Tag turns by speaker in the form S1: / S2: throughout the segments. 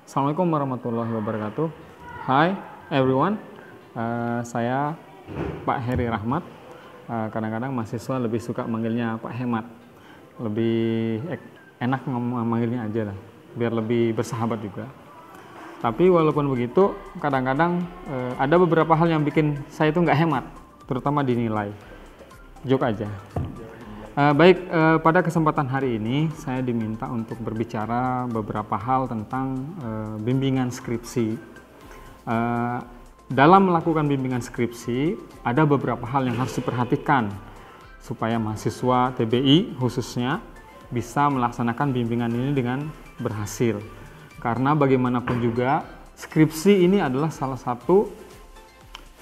S1: Assalamualaikum warahmatullahi wabarakatuh. Hi everyone, saya Pak Heri Rahmat. Kadang-kadang mahasiswa lebih suka manggilnya Pak Hemat. Lebih enak manggilnya aja lah, biar lebih bersahabat juga. Tapi walaupun begitu, kadang-kadang ada beberapa hal yang bikin saya itu nggak hemat, terutama di nilai. Joke aja. Pada kesempatan hari ini saya diminta untuk berbicara beberapa hal tentang bimbingan skripsi. Dalam melakukan bimbingan skripsi, ada beberapa hal yang harus diperhatikan supaya mahasiswa TBI khususnya bisa melaksanakan bimbingan ini dengan berhasil. Karena bagaimanapun juga, skripsi ini adalah salah satu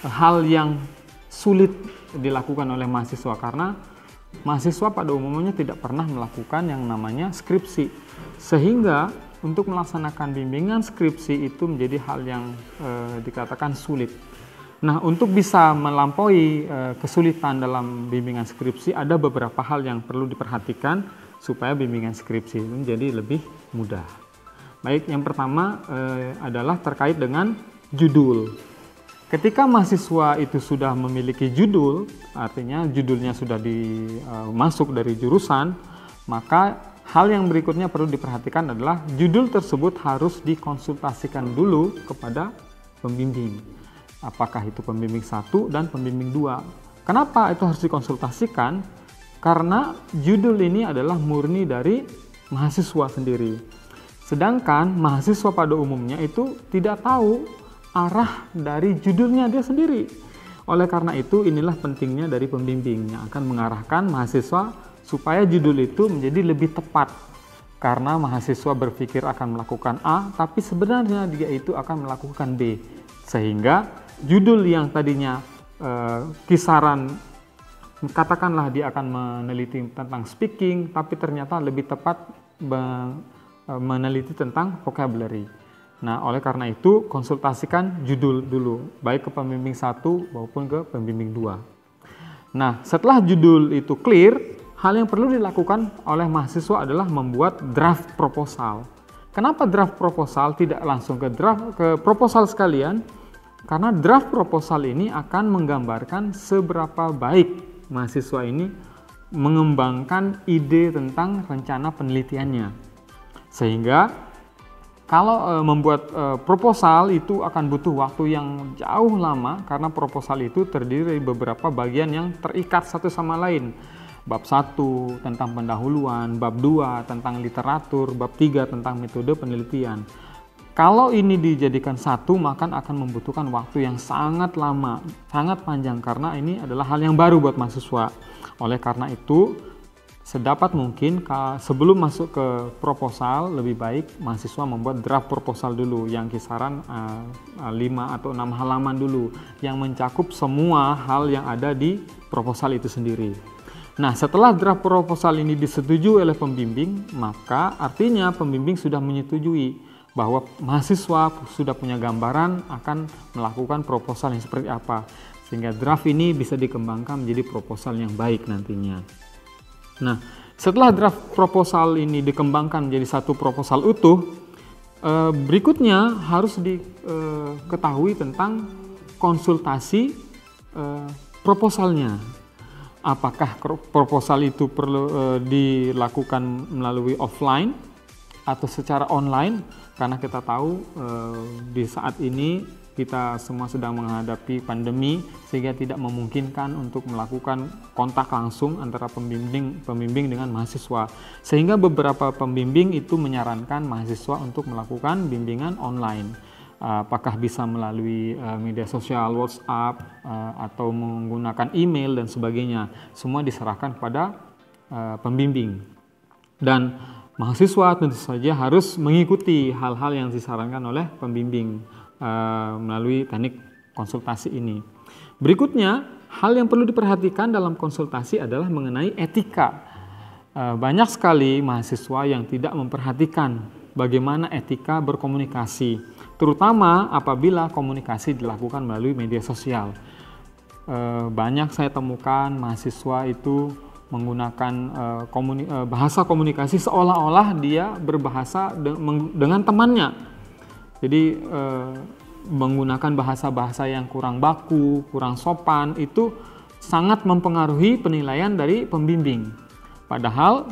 S1: hal yang sulit dilakukan oleh mahasiswa karena mahasiswa pada umumnya tidak pernah melakukan yang namanya skripsi, sehingga untuk melaksanakan bimbingan skripsi itu menjadi hal yang dikatakan sulit. Nah, untuk bisa melampaui kesulitan dalam bimbingan skripsi, ada beberapa hal yang perlu diperhatikan supaya bimbingan skripsi itu menjadi lebih mudah. Baik, yang pertama adalah terkait dengan judul. Ketika mahasiswa itu sudah memiliki judul, artinya judulnya sudah masuk dari jurusan, maka hal yang berikutnya perlu diperhatikan adalah judul tersebut harus dikonsultasikan dulu kepada pembimbing. Apakah itu pembimbing 1 dan pembimbing 2. Kenapa itu harus dikonsultasikan? Karena judul ini adalah murni dari mahasiswa sendiri. Sedangkan mahasiswa pada umumnya itu tidak tahu arah dari judulnya dia sendiri. Oleh karena itu, inilah pentingnya dari pembimbing yang akan mengarahkan mahasiswa supaya judul itu menjadi lebih tepat. Karena mahasiswa berpikir akan melakukan A, tapi sebenarnya dia itu akan melakukan B. Sehingga judul yang tadinya kisaran, katakanlah dia akan meneliti tentang speaking, tapi ternyata lebih tepat meneliti tentang vocabulary. Nah, oleh karena itu konsultasikan judul dulu, baik ke pembimbing 1 maupun ke pembimbing 2. Nah, setelah judul itu clear, hal yang perlu dilakukan oleh mahasiswa adalah membuat draft proposal. Kenapa draft proposal tidak langsung ke proposal sekalian? Karena draft proposal ini akan menggambarkan seberapa baik mahasiswa ini mengembangkan ide tentang rencana penelitiannya. Sehingga kalau membuat proposal itu akan butuh waktu yang jauh lama karena proposal itu terdiri dari beberapa bagian yang terikat satu sama lain. Bab 1 tentang pendahuluan, bab 2 tentang literatur, bab 3 tentang metode penelitian. Kalau ini dijadikan satu, maka akan membutuhkan waktu yang sangat lama, sangat panjang karena ini adalah hal yang baru buat mahasiswa. Oleh karena itu, sedapat mungkin sebelum masuk ke proposal, lebih baik mahasiswa membuat draft proposal dulu yang kisaran 5 atau 6 halaman dulu yang mencakup semua hal yang ada di proposal itu sendiri. Nah, setelah draft proposal ini disetujui oleh pembimbing, maka artinya pembimbing sudah menyetujui bahwa mahasiswa sudah punya gambaran akan melakukan proposal yang seperti apa, sehingga draft ini bisa dikembangkan menjadi proposal yang baik nantinya. Nah, setelah draft proposal ini dikembangkan menjadi satu proposal utuh, berikutnya harus diketahui tentang konsultasi proposalnya. Apakah proposal itu perlu dilakukan melalui offline atau secara online? Karena kita tahu di saat ini kita semua sedang menghadapi pandemi sehingga tidak memungkinkan untuk melakukan kontak langsung antara pembimbing dengan mahasiswa. Sehingga beberapa pembimbing itu menyarankan mahasiswa untuk melakukan bimbingan online. Apakah bisa melalui media sosial, WhatsApp, atau menggunakan email dan sebagainya. Semua diserahkan kepada pembimbing. Dan mahasiswa tentu saja harus mengikuti hal-hal yang disarankan oleh pembimbing melalui teknik konsultasi ini. Berikutnya, hal yang perlu diperhatikan dalam konsultasi adalah mengenai etika. Banyak sekali mahasiswa yang tidak memperhatikan bagaimana etika berkomunikasi, terutama apabila komunikasi dilakukan melalui media sosial. Banyak saya temukan mahasiswa itu menggunakan bahasa komunikasi seolah-olah dia berbahasa dengan temannya. Jadi menggunakan bahasa-bahasa yang kurang baku, kurang sopan itu sangat mempengaruhi penilaian dari pembimbing. Padahal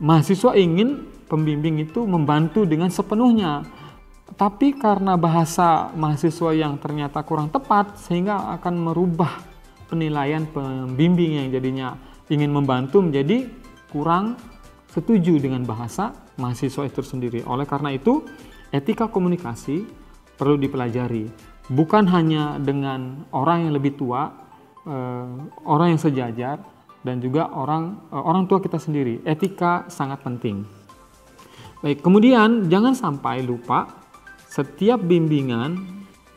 S1: mahasiswa ingin pembimbing itu membantu dengan sepenuhnya. Tapi karena bahasa mahasiswa yang ternyata kurang tepat sehingga akan merubah penilaian pembimbing yang jadinya ingin membantu menjadi kurang setuju dengan bahasa mahasiswa itu sendiri. Oleh karena itu, etika komunikasi perlu dipelajari. Bukan hanya dengan orang yang lebih tua, orang yang sejajar, dan juga orang tua kita sendiri. Etika sangat penting. Baik, kemudian jangan sampai lupa setiap bimbingan,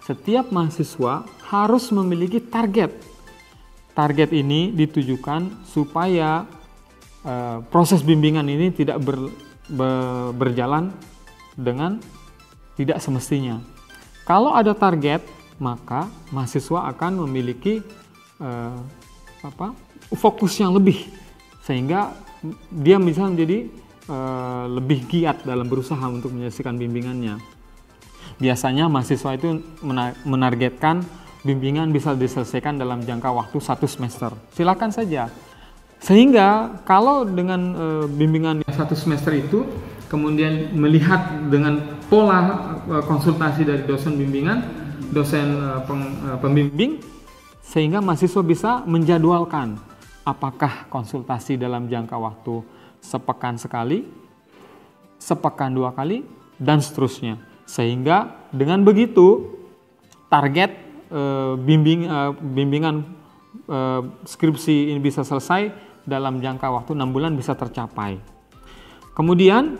S1: setiap mahasiswa harus memiliki target. Target ini ditujukan supaya proses bimbingan ini tidak berjalan dengan tidak semestinya. Kalau ada target, maka mahasiswa akan memiliki fokus yang lebih, sehingga dia bisa menjadi lebih giat dalam berusaha untuk menyelesaikan bimbingannya. Biasanya mahasiswa itu menargetkan bimbingan bisa diselesaikan dalam jangka waktu 1 semester. Silakan saja. Sehingga kalau dengan bimbingan 1 semester itu kemudian melihat dengan pola konsultasi dari dosen bimbingan, dosen pembimbing, sehingga mahasiswa bisa menjadwalkan apakah konsultasi dalam jangka waktu sepekan sekali, sepekan 2 kali, dan seterusnya. Sehingga dengan begitu target bimbingan skripsi ini bisa selesai dalam jangka waktu 6 bulan bisa tercapai. Kemudian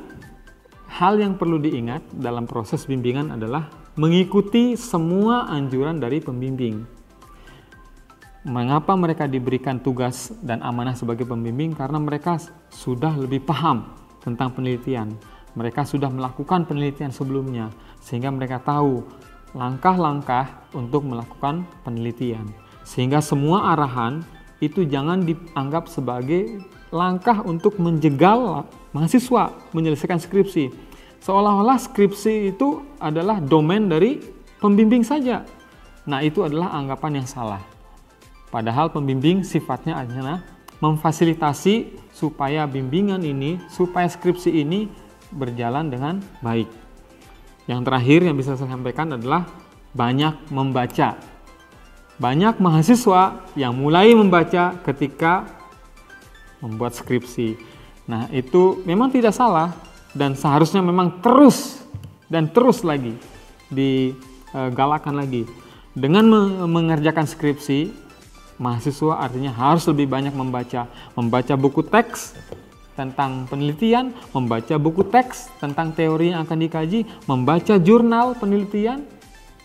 S1: hal yang perlu diingat dalam proses bimbingan adalah mengikuti semua anjuran dari pembimbing. Mengapa mereka diberikan tugas dan amanah sebagai pembimbing? Karena mereka sudah lebih paham tentang penelitian. Mereka sudah melakukan penelitian sebelumnya, sehingga mereka tahu langkah-langkah untuk melakukan penelitian. Sehingga semua arahan itu jangan dianggap sebagai langkah untuk menjegal mahasiswa menyelesaikan skripsi. Seolah-olah skripsi itu adalah domain dari pembimbing saja. Nah, itu adalah anggapan yang salah. Padahal pembimbing sifatnya adalah memfasilitasi supaya bimbingan ini, supaya skripsi ini berjalan dengan baik. Yang terakhir yang bisa saya sampaikan adalah banyak membaca. Banyak mahasiswa yang mulai membaca ketika membuat skripsi. Nah, itu memang tidak salah dan seharusnya memang terus dan terus lagi digalakkan lagi. Dengan mengerjakan skripsi, mahasiswa artinya harus lebih banyak membaca buku teks tentang penelitian, membaca buku teks tentang teori yang akan dikaji, membaca jurnal penelitian,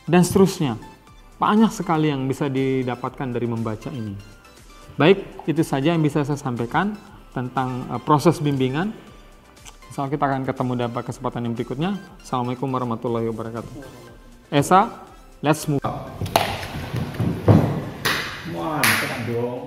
S1: dan seterusnya. Banyak sekali yang bisa didapatkan dari membaca ini. Baik, itu saja yang bisa saya sampaikan tentang proses bimbingan. Insya Allah kita akan ketemu dalam kesempatan yang berikutnya. Assalamualaikum warahmatullahi wabarakatuh. Esa, let's move.
S2: Wah, tenang dong.